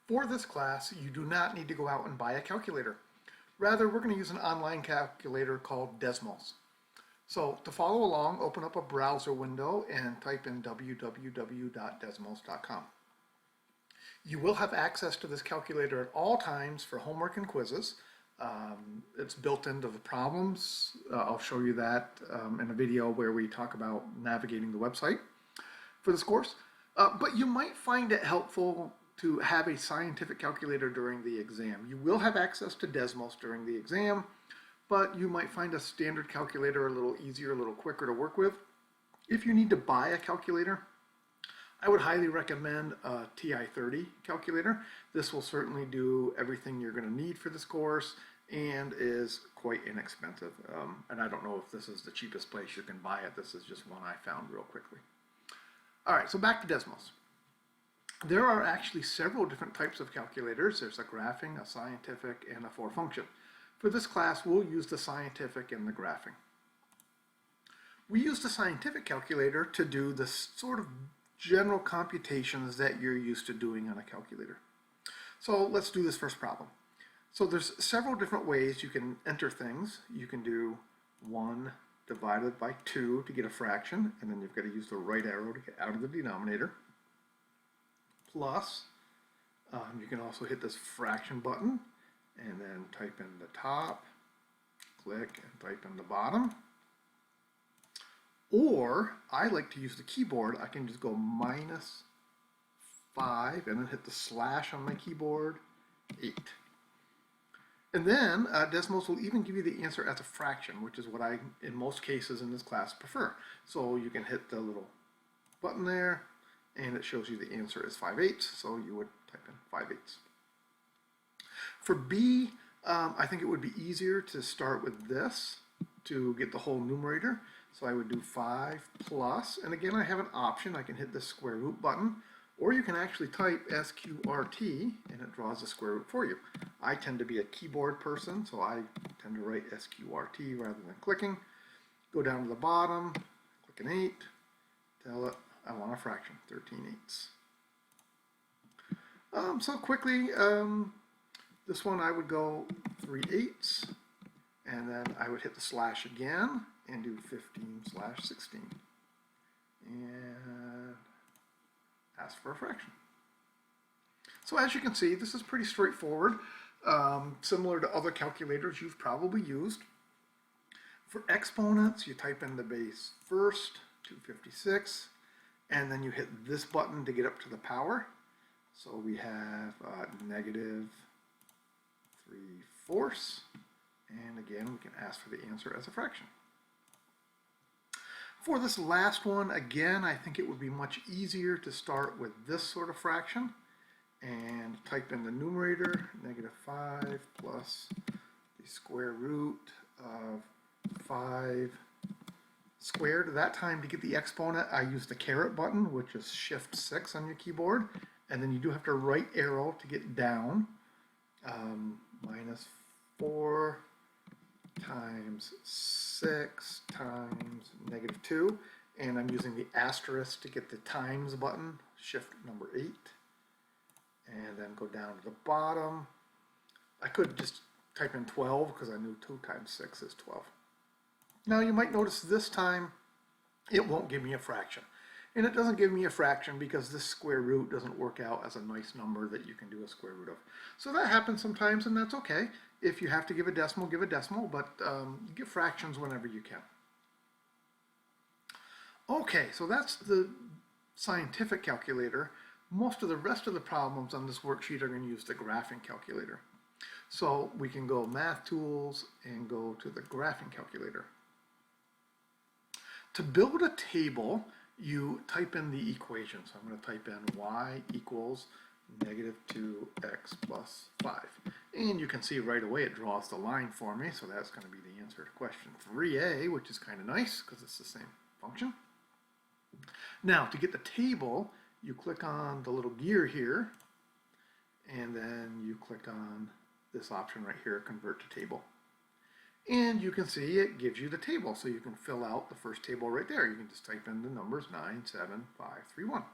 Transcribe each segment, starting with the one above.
For this class, you do not need to go out and buy a calculator. Rather, we're going to use an online calculator called Desmos. So to follow along, open up a browser window and type in www.desmos.com. You will have access to this calculator at all times for homework and quizzes. It's built into the problems. I'll show you that in a video where we talk about navigating the website for this course. But you might find it helpful to have a scientific calculator during the exam. You will have access to Desmos during the exam, but you might find a standard calculator a little easier, a little quicker to work with. If you need to buy a calculator, I would highly recommend a TI-30 calculator. This will certainly do everything you're going to need for this course and is quite inexpensive. And I don't know if this is the cheapest place you can buy it. This is just one I found real quickly. All right, so back to Desmos. There are actually several different types of calculators. There's a graphing, a scientific, and a for function. For this class, we'll use the scientific and the graphing. We use the scientific calculator to do the sort of general computations that you're used to doing on a calculator. So let's do this first problem. So there's several different ways you can enter things. You can do 1 divided by 2 to get a fraction, and then you've got to use the right arrow to get out of the denominator. Plus, you can also hit this fraction button and then type in the top, click, and type in the bottom. Or, I like to use the keyboard. I can just go -5 and then hit the slash on my keyboard, 8. And then Desmos will even give you the answer as a fraction, which is what I, in most cases in this class, prefer. So you can hit the little button there, and it shows you the answer is 5/8, so you would type in 5/8. For B, I think it would be easier to start with this to get the whole numerator. So I would do 5 plus, and again I have an option. I can hit the square root button, or you can actually type SQRT and it draws the square root for you. I tend to be a keyboard person, so I tend to write SQRT rather than clicking. Go down to the bottom, click an 8, tell it I want a fraction, 13/8. So quickly, this one I would go 3/8, and then I would hit the slash again and do 15/16, and ask for a fraction. So as you can see, this is pretty straightforward, similar to other calculators you've probably used. For exponents, you type in the base first, 256, and then you hit this button to get up to the power. So we have -3/4, and again we can ask for the answer as a fraction. For this last one, again, I think it would be much easier to start with this sort of fraction and type in the numerator, -5 plus the square root of 5 squared. That time, to get the exponent, I use the caret button, which is Shift-6 on your keyboard, and then you do have to right arrow to get down. -4 times 6 times -2, and I'm using the asterisk to get the times button, Shift number 8, and then go down to the bottom. I could just type in 12 because I knew 2 times 6 is 12. Now you might notice this time it won't give me a fraction. And it doesn't give me a fraction because this square root doesn't work out as a nice number that you can do a square root of. So that happens sometimes, and that's okay. If you have to give a decimal, but give fractions whenever you can. Okay, so that's the scientific calculator. Most of the rest of the problems on this worksheet are going to use the graphing calculator. So we can go Math Tools and go to the graphing calculator. To build a table, you type in the equation. So I'm going to type in y equals -2x plus 5. And you can see right away it draws the line for me, so that's going to be the answer to question 3a, which is kind of nice because it's the same function. Now, to get the table, you click on the little gear here, and then you click on this option right here, Convert to Table. And you can see it gives you the table, so you can fill out the first table right there. You can just type in the numbers 9, 7, 5, 3, 1.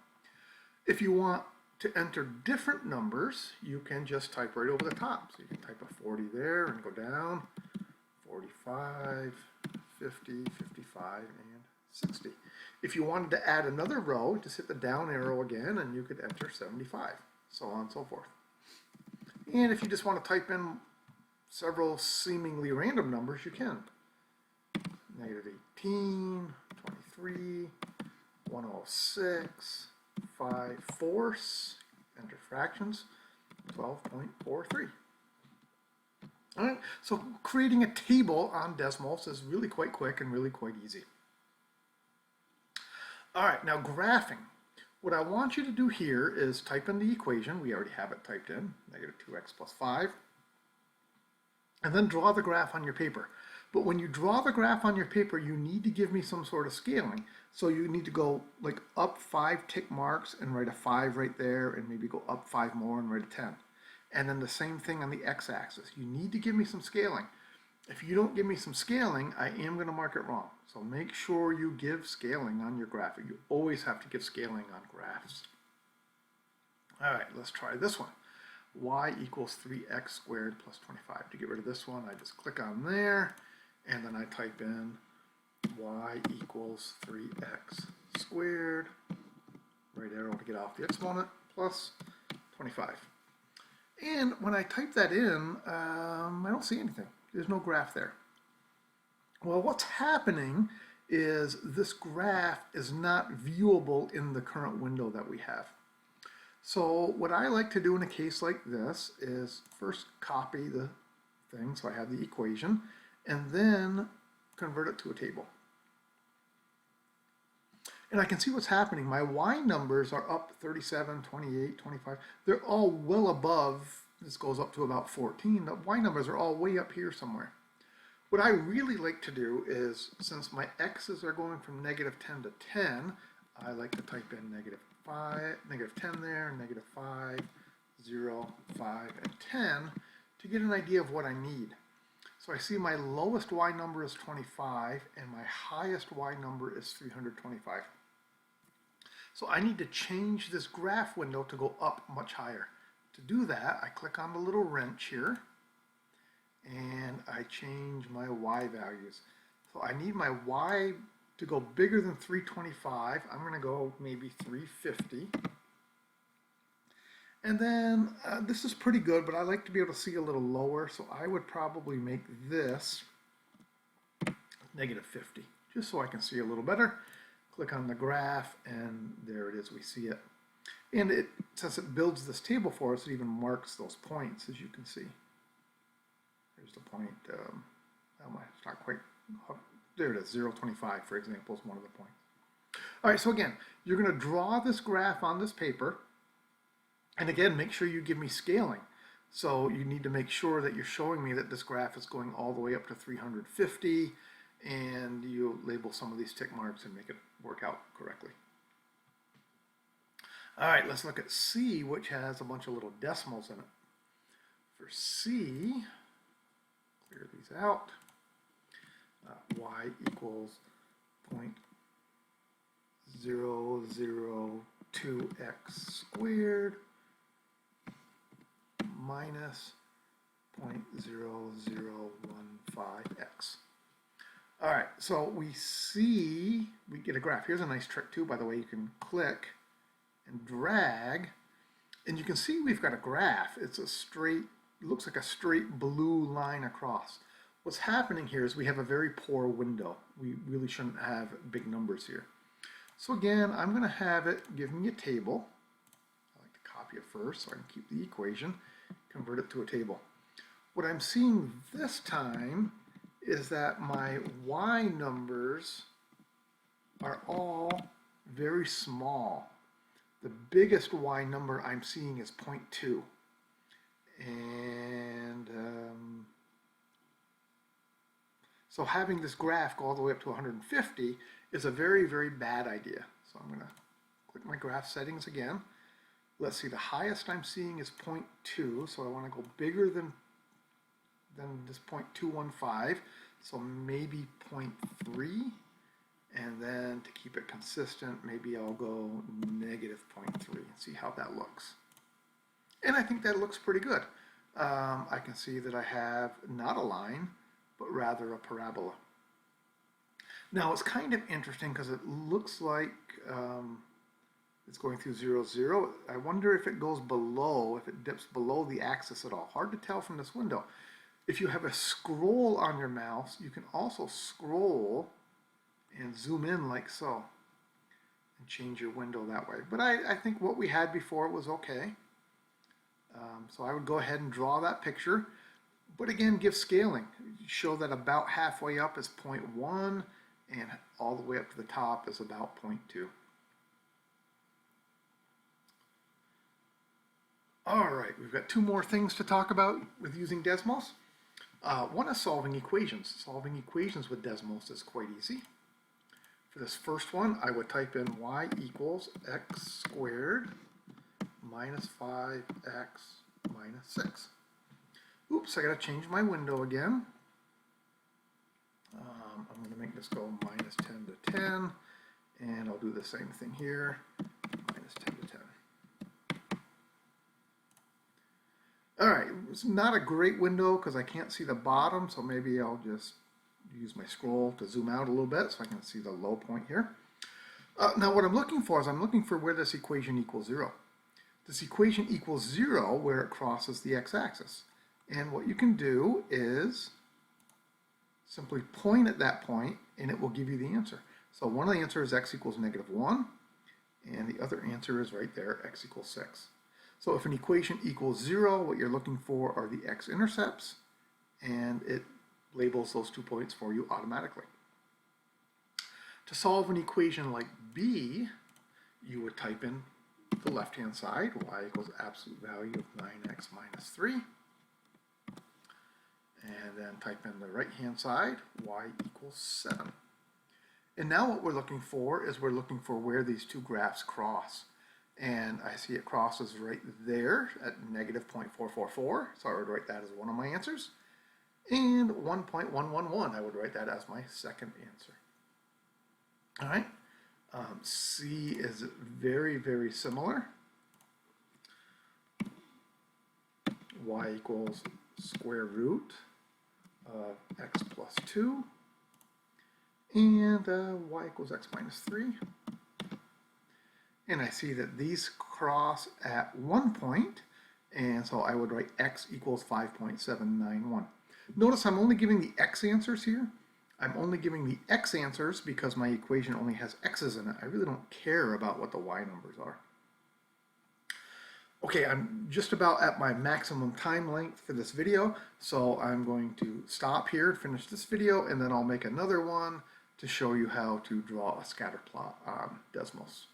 If you want To enter different numbers, you can just type right over the top. So you can type a 40 there and go down, 45, 50, 55, and 60. If you wanted to add another row, just hit the down arrow again and you could enter 75, so on and so forth. And if you just want to type in several seemingly random numbers, you can. Negative 18, 23, 106, 5/4, enter fractions, 12.43. All right, so creating a table on Desmos is really quite quick and really quite easy. All right, now graphing. What I want you to do here is type in the equation. We already have it typed in, negative 2x plus 5. And then draw the graph on your paper. But when you draw the graph on your paper, you need to give me some sort of scaling. So you need to go like up 5 tick marks and write a 5 right there, and maybe go up 5 more and write a 10. And then the same thing on the x-axis. You need to give me some scaling. If you don't give me some scaling, I am going to mark it wrong. So make sure you give scaling on your graph. You always have to give scaling on graphs. All right, let's try this one. Y equals 3x squared plus 25. To get rid of this one, I just click on there, and then I type in y equals 3x squared, right arrow to get off the exponent, plus 25. And when I type that in, I don't see anything. There's no graph there. Well, what's happening is this graph is not viewable in the current window that we have. So what I like to do in a case like this is first copy the thing, so I have the equation, and then convert it to a table. And I can see what's happening. My y numbers are up 37, 28, 25. They're all well above, this goes up to about 14. The y numbers are all way up here somewhere. What I really like to do is, since my x's are going from negative 10 to 10, I like to type in negative 10 there, negative 5, 0, 5, and 10 to get an idea of what I need. So I see my lowest y number is 25 and my highest y number is 325. So I need to change this graph window to go up much higher. To do that, I click on the little wrench here and I change my y values. So I need my y to go bigger than 325. I'm going to go maybe 350. And then this is pretty good, but I like to be able to see a little lower, so I would probably make this negative 50, just so I can see a little better. Click on the graph, and there it is, we see it. And it, since it builds this table for us, it even marks those points, as you can see. There's the point, it's not quite, there it is, 0.25, for example, is one of the points. All right, so again, you're going to draw this graph on this paper. And again, make sure you give me scaling. So you need to make sure that you're showing me that this graph is going all the way up to 350, and you label some of these tick marks and make it work out correctly. All right, let's look at C, which has a bunch of little decimals in it. For C, clear these out. Y equals 0.002x squared minus 0.0015x. All right, so we see, we get a graph. Here's a nice trick too, by the way. You can click and drag, and you can see we've got a graph. It's a straight, looks like a straight blue line across. What's happening here is we have a very poor window. We really shouldn't have big numbers here. So again, I'm going to have it give me a table. I like to copy it first so I can keep the equation, convert it to a table. What I'm seeing this time is that my y numbers are all very small. The biggest y number I'm seeing is 0.2. And so having this graph go all the way up to 150 is a very, very bad idea. So I'm going to click my graph settings again. Let's see, the highest I'm seeing is 0.2, so I want to go bigger than this 0.215, so maybe 0.3, And then to keep it consistent, maybe I'll go negative 0.3 and see how that looks. And I think that looks pretty good. I can see that I have not a line, but rather a parabola. Now it's kind of interesting because it looks like it's going through 0, 0. I wonder if it goes below, if it dips below the axis at all. Hard to tell from this window. If you have a scroll on your mouse, you can also scroll and zoom in like so and change your window that way. But I think what we had before was okay. So I would go ahead and draw that picture, but again, give scaling. Show that about halfway up is 0.1 and all the way up to the top is about 0.2. All right, we've got two more things to talk about with using desmos. One is solving equations. Solving equations with desmos is quite easy. For this first one, I would type in y equals x squared minus 5x minus 6. Oops, I gotta change my window again. I'm gonna make this go minus 10 to 10, and I'll do the same thing here, minus 10 to 10. All right, it's not a great window because I can't see the bottom, so maybe I'll just use my scroll to zoom out a little bit so I can see the low point here. Now what I'm looking for is I'm looking for where this equation equals 0. This equation equals 0 where it crosses the x-axis. And what you can do is simply point at that point and it will give you the answer. So one of the answers is x equals negative 1, and the other answer is right there, x equals 6. So if an equation equals 0, what you're looking for are the x-intercepts, and it labels those 2 points for you automatically. To solve an equation like b, you would type in the left-hand side, y equals absolute value of 9x minus 3. And then type in the right-hand side, y equals 7. And now what we're looking for is we're looking for where these two graphs cross. And I see it crosses right there at negative 0.444, so I would write that as one of my answers. And 1.111, I would write that as my second answer. All right, C is very, very similar. Y equals square root of x plus 2, and y equals x minus 3. And I see that these cross at 1 point, and so I would write x equals 5.791. Notice I'm only giving the x answers here. I'm only giving the x answers because my equation only has x's in it. I really don't care about what the y numbers are. Okay, I'm just about at my maximum time length for this video, so I'm going to stop here, finish this video, and then I'll make another one to show you how to draw a scatter plot on Desmos.